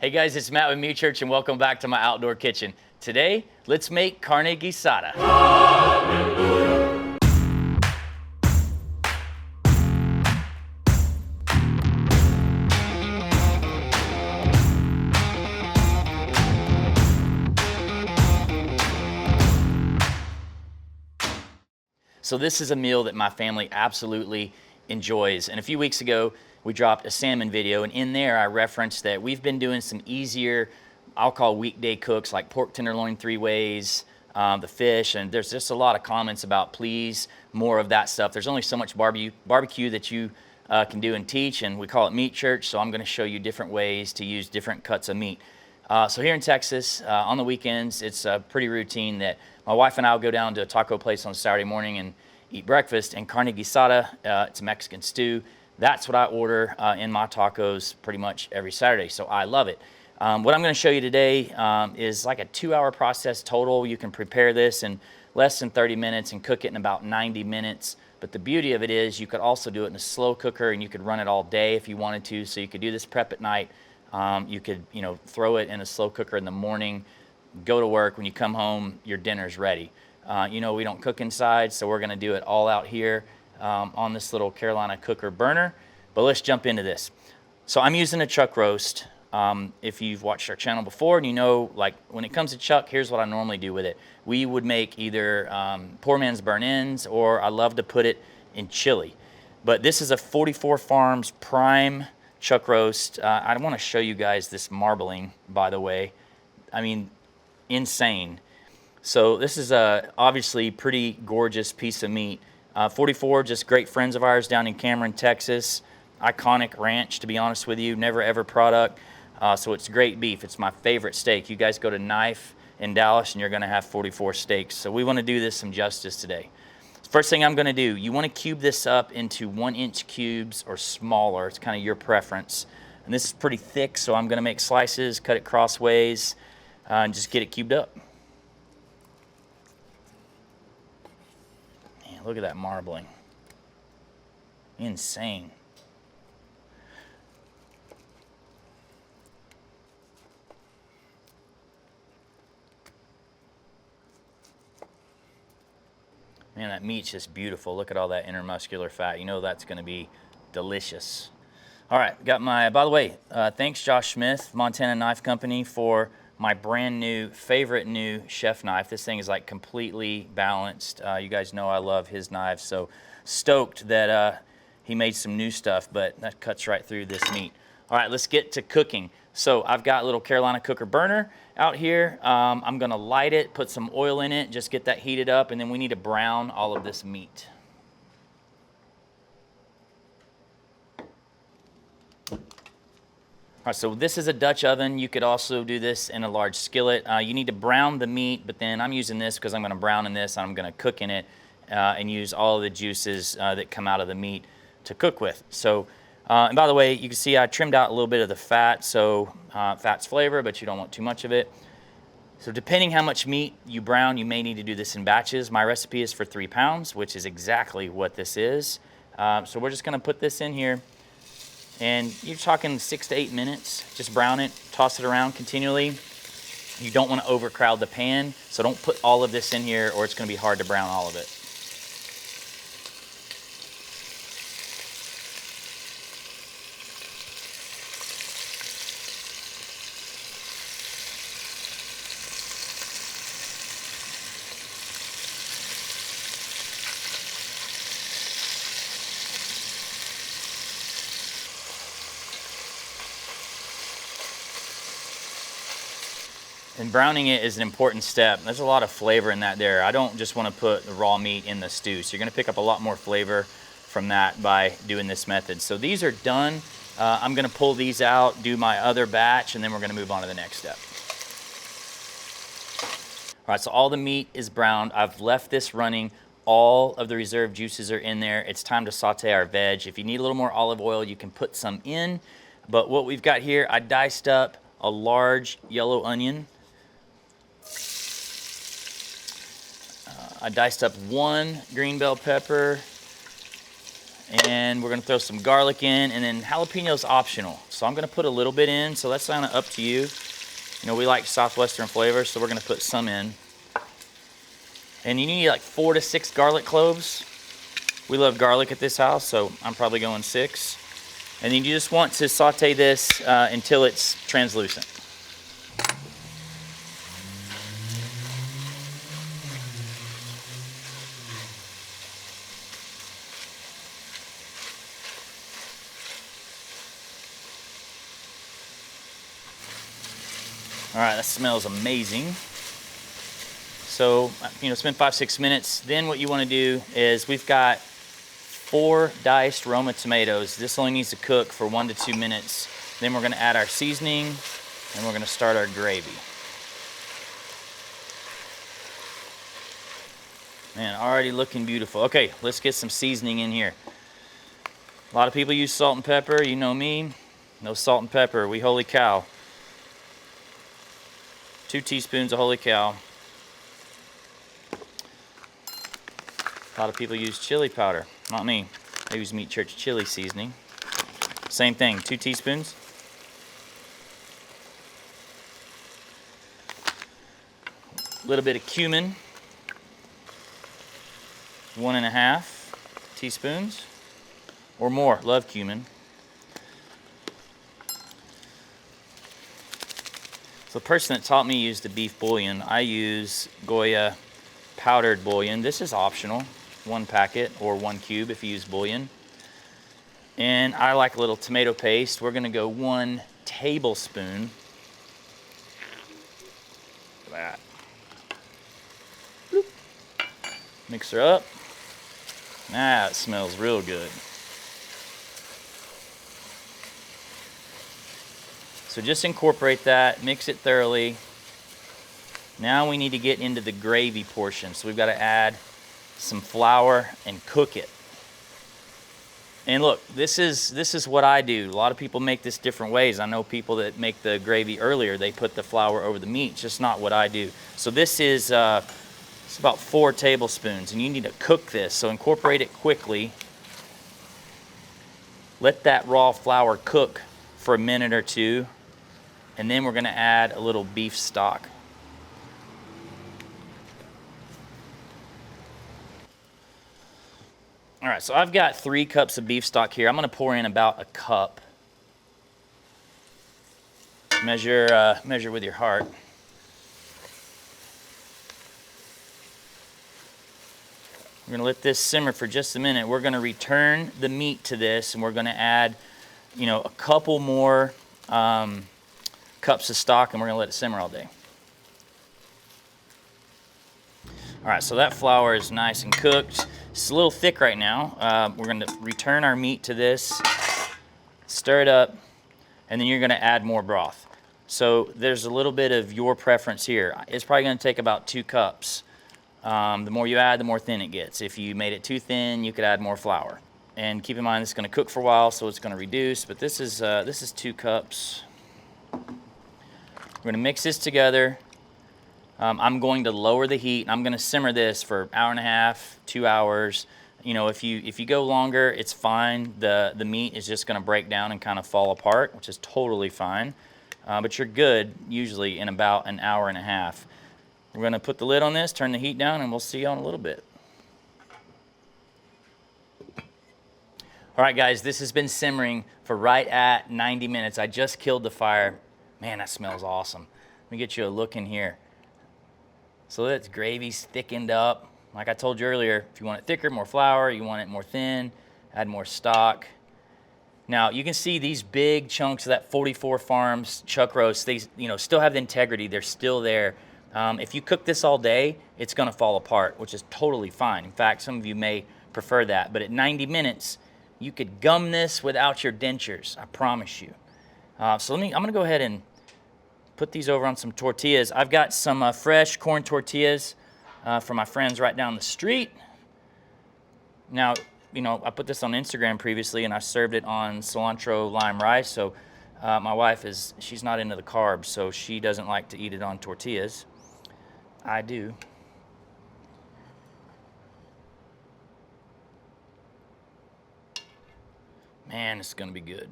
Hey guys, it's Matt with Meat Church and welcome back to my outdoor kitchen. Today, let's make carne guisada. So this is a meal that my family absolutely enjoys. And a few weeks ago, we dropped a salmon video, and in there I referenced that we've been doing some easier, I'll call weekday cooks, like pork tenderloin 3 ways, the fish, and there's just a lot of comments about please more of that stuff. There's only so much barbecue that you can do and teach, and we call it Meat Church, so I'm going to show you different ways to use different cuts of meat. So here in Texas, on the weekends, it's pretty routine that my wife and I will go down to a taco place on Saturday morning and eat breakfast, and carne guisada, it's a Mexican stew. That's what I order in my tacos pretty much every Saturday, so I love it. What I'm going to show you today is like a 2-hour process total. You can prepare this in less than 30 minutes and cook it in about 90 minutes. But the beauty of it is you could also do it in a slow cooker, and you could run it all day if you wanted to. So you could do this prep at night. You could, throw it in a slow cooker in the morning, go to work. When you come home, your dinner's ready. We don't cook inside, so we're going to do it all out here on this little Carolina cooker burner. But let's jump into this. So I'm using a chuck roast. If you've watched our channel before and like when it comes to chuck, here's what I normally do with it. We would make either poor man's burn ends, or I love to put it in chili. But this is a 44 Farms prime chuck roast. I want to show you guys this marbling, by the way. I mean, insane. So this is a obviously pretty gorgeous piece of meat. 44, just great friends of ours down in Cameron, Texas. Iconic ranch, to be honest with you, never ever product. So it's great beef. It's my favorite steak. You guys go to Knife in Dallas and you're gonna have 44 steaks. So we wanna do this some justice today. First thing I'm gonna do, you wanna cube this up into 1-inch cubes or smaller. It's kind of your preference. And this is pretty thick, so I'm gonna make slices, cut it crossways, and just get it cubed up. Man, look at that marbling. Insane. Man, that meat's just beautiful. Look at all that intermuscular fat. You know that's going to be delicious. All right, got my, by the way, thanks Josh Smith, Montana Knife Company, for my brand new, favorite new chef knife. This thing is like completely balanced. You guys know I love his knives, so stoked that he made some new stuff, but that cuts right through this meat. All right, let's get to cooking. So I've got a little Carolina cooker burner out here. I'm gonna light it, put some oil in it, just get that heated up, and then we need to brown all of this meat. All right, so this is a Dutch oven. You could also do this in a large skillet. You need to brown the meat, but then I'm using this because I'm gonna brown in this, and I'm gonna cook in it and use all of the juices that come out of the meat to cook with. So. And by the way, you can see I trimmed out a little bit of the fat, so fat's flavor, but you don't want too much of it. So depending how much meat you brown, you may need to do this in batches. My recipe is for 3 pounds, which is exactly what this is. So we're just gonna put this in here, and you're talking 6 to 8 minutes. Just brown it, toss it around continually. You don't wanna overcrowd the pan, so don't put all of this in here or it's gonna be hard to brown all of it. And browning it is an important step. There's a lot of flavor in that there. I don't just want to put the raw meat in the stew. So you're going to pick up a lot more flavor from that by doing this method. So these are done. I'm going to pull these out, do my other batch, and then we're going to move on to the next step. All right, so all the meat is browned. I've left this running. All of the reserve juices are in there. It's time to saute our veg. If you need a little more olive oil, you can put some in. But what we've got here, I diced up a large yellow onion. I diced up 1 green bell pepper, And we're gonna throw some garlic in, and then jalapeno's optional. So I'm gonna put a little bit in, so that's kind of up to you. You know, we like Southwestern flavor, so we're gonna put some in. And you need like 4 to 6 garlic cloves. We love garlic at this house, so I'm probably going 6. And then you just want to saute this until it's translucent. All right, that smells amazing. So, you know, spend 5-6 minutes. Then what you want to do is we've got 4 diced Roma tomatoes. This only needs to cook for 1 to 2 minutes. Then we're going to add our seasoning, and we're going to start our gravy. Man, already looking beautiful. Okay, let's get some seasoning in here. A lot of people use salt and pepper. You know me. No salt and pepper. We holy cow. 2 teaspoons of holy cow. A lot of people use chili powder. Not me. I use Meat Church chili seasoning. Same thing, 2 teaspoons. A little bit of cumin. 1.5 teaspoons. Or more. Love cumin. So the person that taught me used the beef bouillon. I use Goya powdered bouillon. This is optional. 1 packet or 1 cube if you use bouillon. And I like a little tomato paste. We're gonna go 1 tablespoon. Look at that. Bloop. Mix her up. Ah, it smells real good. So just incorporate that, mix it thoroughly. Now we need to get into the gravy portion. So we've got to add some flour and cook it. And look, this is what I do. A lot of people make this different ways. I know people that make the gravy earlier. They put the flour over the meat. It's just not what I do. So this is it's about 4 tablespoons, and you need to cook this. So incorporate it quickly. Let that raw flour cook for a minute or 2. And then we're going to add a little beef stock. All right, so I've got 3 cups of beef stock here. I'm going to pour in about a cup. Measure with your heart. We're going to let this simmer for just a minute. We're going to return the meat to this, and we're going to add, you know, a couple more cups of stock, and we're going to let it simmer all day. All right, so that flour is nice and cooked. It's a little thick right now. We're going to return our meat to this, stir it up, and then you're going to add more broth. So there's a little bit of your preference here. It's probably going to take about 2 cups. The more you add, the more thin it gets. If you made it too thin, you could add more flour. And keep in mind, it's going to cook for a while, so it's going to reduce. But this is 2 cups. We're going to mix this together. I'm going to lower the heat. I'm going to simmer this for an hour and a half, 2 hours. You know, if you go longer, it's fine. The meat is just going to break down and kind of fall apart, which is totally fine. But you're good usually in about an hour and a half. We're going to put the lid on this, turn the heat down, and we'll see you in a little bit. All right, guys, this has been simmering for right at 90 minutes. I just killed the fire. Man, that smells awesome. Let me get you a look in here. So that gravy's thickened up. Like I told you earlier, if you want it thicker, more flour. You want it more thin, add more stock. Now, you can see these big chunks of that 44 Farms chuck roast. They, you know, still have the integrity. They're still there. If you cook this all day, it's going to fall apart, which is totally fine. In fact, some of you may prefer that. But at 90 minutes, you could gum this without your dentures. I promise you. So I'm going to go ahead and put these over on some tortillas. I've got some fresh corn tortillas from my friends right down the street. Now, you know, I put this on Instagram previously, and I served it on cilantro lime rice. So my wife she's not into the carbs, so she doesn't like to eat it on tortillas. I do. Man, it's gonna be good.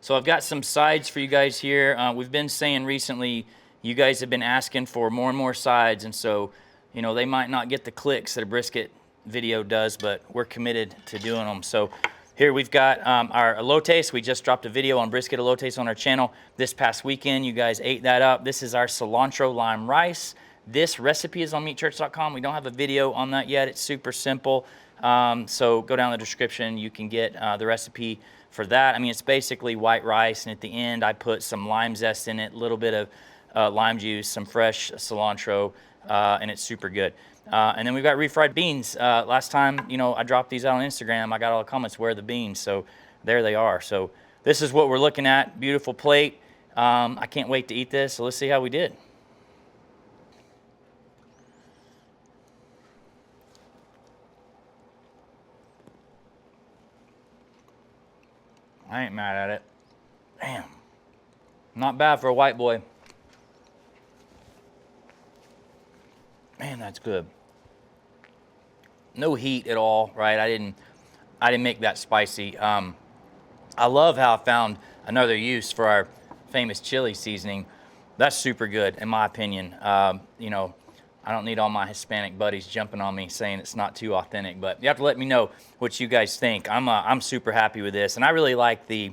So I've got some sides for you guys here. We've been saying recently, you guys have been asking for more and more sides, and so, you know, they might not get the clicks that a brisket video does, but we're committed to doing them. So here we've got our elotes. We just dropped a video on brisket elotes on our channel this past weekend. You guys ate that up. This is our cilantro lime rice. This recipe is on meatchurch.com. We don't have a video on that yet. It's super simple. So go down in the description. You can get the recipe for that. I mean, it's basically white rice, and at the end I put some lime zest in it, a little bit of lime juice, some fresh cilantro, and it's super good. And then we've got refried beans. Last time, you know, I dropped these out on Instagram, I got all the comments, where are the beans? So there they are. So this is what we're looking at. Beautiful plate. I can't wait to eat this, so let's see how we did. I ain't mad at it. Damn. Not bad for a white boy. Man, that's good. No heat at all, right? I didn't make that spicy. I love how I found another use for our famous chili seasoning. That's super good, in my opinion. You know, I don't need all my Hispanic buddies jumping on me saying it's not too authentic, but you have to let me know what you guys think. I'm super happy with this, and I really like the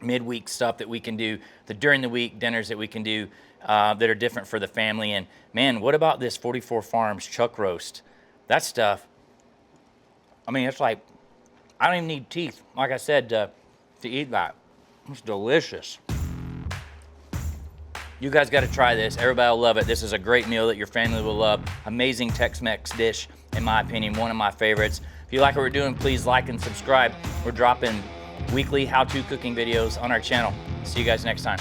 midweek stuff that we can do, the during the week dinners that we can do that are different for the family. And man, what about this 44 Farms chuck roast? That stuff, I mean, it's like, I don't even need teeth, like I said, to eat that. It's delicious. You guys got to try this. Everybody will love it. This is a great meal that your family will love. Amazing Tex-Mex dish, in my opinion, one of my favorites. If you like what we're doing, please like and subscribe. We're dropping weekly how-to cooking videos on our channel. See you guys next time.